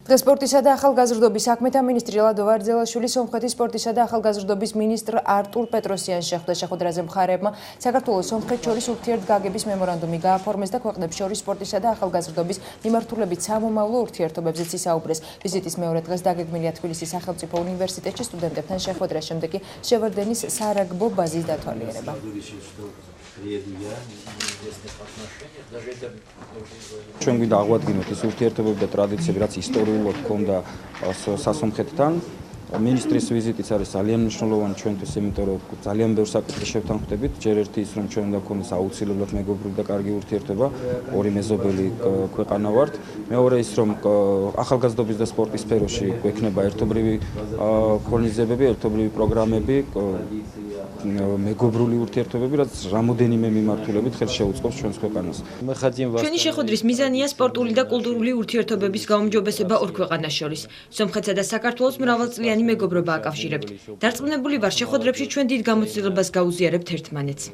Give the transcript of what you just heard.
სპორტისა და ახალგაზრდობის საქმეთა მინისტრი ლადო ვარძელაშვილი სომხეთის სპორტისა და ახალგაზრდობის მინისტრ არტურ პეტროსიანს შეხვდა. შეხვედრაზე მხარეებმა საქართველოს სომხეთს შორის ურთიერთგაგების მემორანდუმი გააფორმეს და ქვეყნებს შორის სპორტისა და ახალგაზრდობის მიმართულებით სამომავლო ურთიერთობებზეც ისაუბრეს. ვიზიტის მეორე დღეს დაგეგმილია თბილისის სახელმწიფო უნივერსიტეტში სტუდენტებთან შეხვედრას შემდეგ კი შევარდენის სარაგბო ბაზის დათვალიერება. ჩვენ გვინდა აღვადგინოთ ეს ურთიერთობები და ტრადიციები, რაც ისტორიულად ჰქონდა სასომხეთთან. მინისტრის ვიზიტიც არის ძალიან მნიშვნელოვანი ჩვენთვის, იმიტომ რომ ძალიან ბევრ საკითხს შევთანხმდებით. ჯერ ერთი ის, რომ ჩვენ უნდა გქონდეს აუცილებლად მეგობრული და კარგი ურთიერთობა, ორი მეზობელი ქვეყანა ვართ. მეორე ის, რომ ახალგაზრდობის და სპორტის სფეროში გვექნება ერთობლივი ქონიზებები, ერთობლივი პროგრამები, მეგობრული ურთიერთობები, რაც რამოდენიმე მიმართულებით ხელს შეუწყობს ჩვენს ქვეყანას. ჩვენი შეხვედრის მიზანია სპორტული და კულტურული ურთიერთობების გაუმჯობესება ორ ქვეყანას შორის. სომხეთსა და საქართველოს მრავალწლიანი მეგობრობა აკავშირებთ. დარწმუნებული ვარ, შეხვედრებში ჩვენ დიდ გამოცდილებას გაუზიარებთ ერთმანეთს.